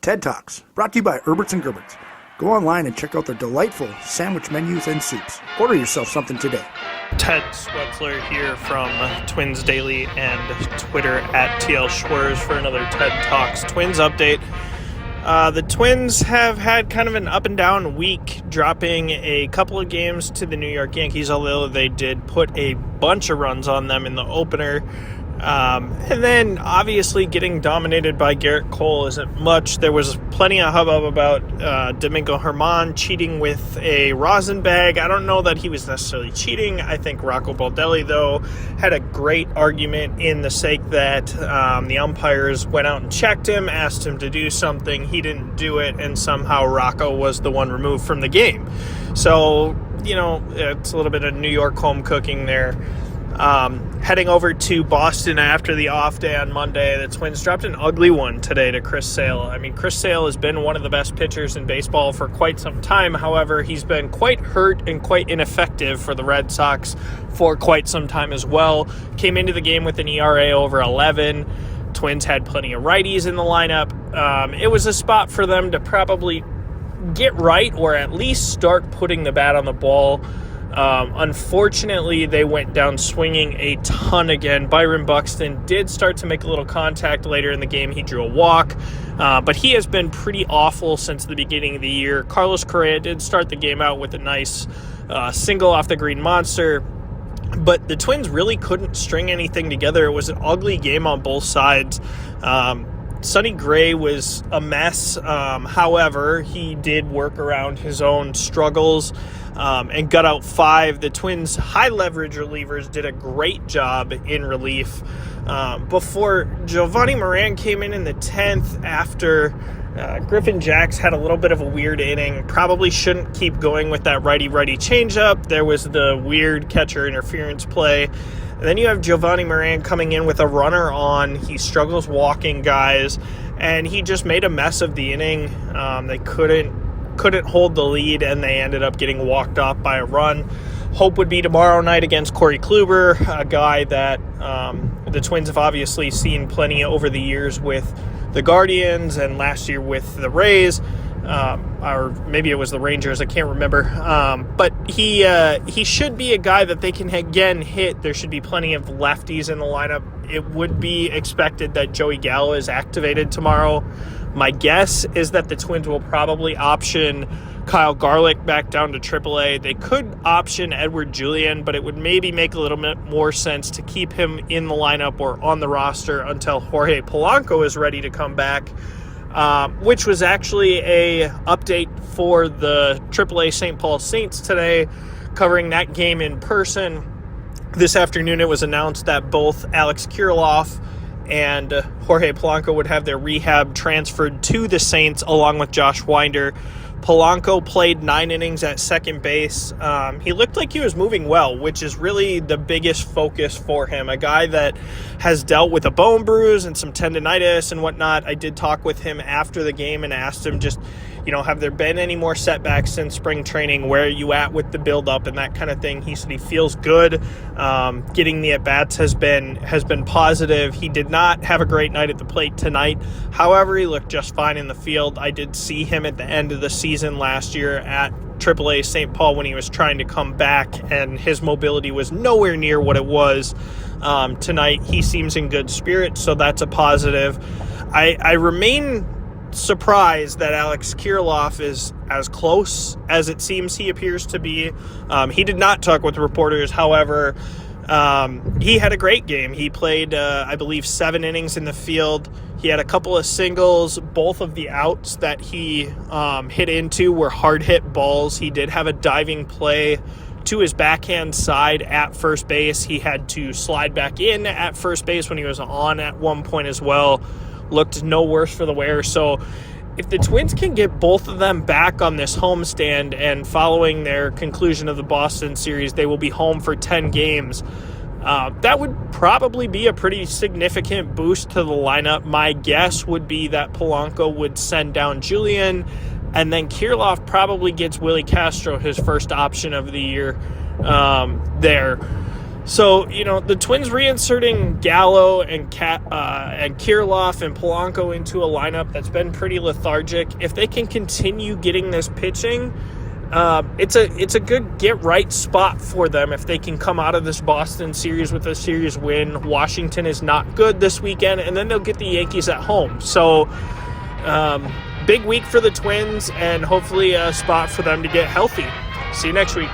TED Talks, brought to you by Herberts and Gerberts. Go online and check out their delightful sandwich menus and soups. Order yourself something today. Ted Swetzler here from Twins Daily and Twitter at TL Schwers for another TED Talks Twins update. The Twins have had kind of an up and down week, dropping a couple of games to the New York Yankees, although they did put a bunch of runs on them in the opener. And then obviously getting dominated by Garrett Cole isn't much. There was plenty of hubbub about Domingo Germán cheating with a rosin bag. I don't know that he was necessarily cheating. I think Rocco Baldelli, though, had a great argument in the sake that the umpires went out and checked him, asked him to do something. He didn't do it, and somehow Rocco was the one removed from the game. So, it's a little bit of New York home cooking there. Heading over to Boston after the off day on Monday, the Twins dropped an ugly one today to Chris Sale. I mean, Chris Sale has been one of the best pitchers in baseball for quite some time. However, he's been quite hurt and quite ineffective for the Red Sox for quite some time as well. Came into the game with an ERA over 11. Twins had plenty of righties in the lineup. It was a spot for them to probably get right or at least start putting the bat on the ball. Unfortunately, they went down swinging a ton again. Byron Buxton did start to make a little contact later in the game. He drew a walk, but he has been pretty awful since the beginning of the year. Carlos Correa did start the game out with a nice single off the Green Monster, but the Twins really couldn't string anything together. It was an ugly game on both sides. Sonny Gray was a mess. However, he did work around his own struggles and got out 5. The Twins' high-leverage relievers did a great job in relief. Before Giovanni Moran came in the 10th after Griffin Jax had a little bit of a weird inning. Probably shouldn't keep going with that righty-righty changeup. There was the weird catcher interference play. And then you have Giovanni Moran coming in with a runner on. He struggles walking guys, and he just made a mess of the inning. They couldn't hold the lead, and they ended up getting walked off by a run. Hope would be tomorrow night against Corey Kluber, a guy that the Twins have obviously seen plenty over the years with the Guardians and last year with the Rays. Or maybe it was the Rangers, I can't remember. But he should be a guy that they can, again, hit. There should be plenty of lefties in the lineup. It would be expected that Joey Gallo is activated tomorrow. My guess is that the Twins will probably option Kyle Garlick back down to AAA. They could option Edward Julian, but it would maybe make a little bit more sense to keep him in the lineup or on the roster until Jorge Polanco is ready to come back. Which was actually a update for the AAA St. Paul Saints today, covering that game in person. This afternoon it was announced that both Alex Kirilloff and Jorge Polanco would have their rehab transferred to the Saints along with Josh Winder. Polanco played 9 innings at second base. He looked like he was moving well, which is really the biggest focus for him. A guy that has dealt with a bone bruise and some tendonitis and whatnot. I did talk with him after the game and asked him just, have there been any more setbacks since spring training? Where are you at with the build-up and that kind of thing? He said he feels good. Getting the at-bats has been positive. He did not have a great night at the plate tonight. However, he looked just fine in the field. I did see him at the end of the season last year at AAA St. Paul when he was trying to come back, and his mobility was nowhere near what it was. Tonight, he seems in good spirits, so that's a positive. I remain surprised that Alex Kirilloff is as close as it seems he appears to be. He did not talk with reporters. However, he had a great game. He played, I believe, 7 innings in the field. He had a couple of singles. Both of the outs that he hit into were hard-hit balls. He did have a diving play to his backhand side at first base. He had to slide back in at first base when he was on at one point as well. Looked no worse for the wear. So if the Twins can get both of them back on this homestand, and following their conclusion of the Boston series, they will be home for 10 games. That would probably be a pretty significant boost to the lineup. My guess would be that Polanco would send down Julian, and then Kirilloff probably gets Willie Castro, his first option of the year, there. So, the Twins reinserting Gallo and Kirilloff and Polanco into a lineup that's been pretty lethargic. If they can continue getting this pitching, it's a good get-right spot for them if they can come out of this Boston series with a series win. Washington is not good this weekend, and then they'll get the Yankees at home. So, big week for the Twins, and hopefully a spot for them to get healthy. See you next week.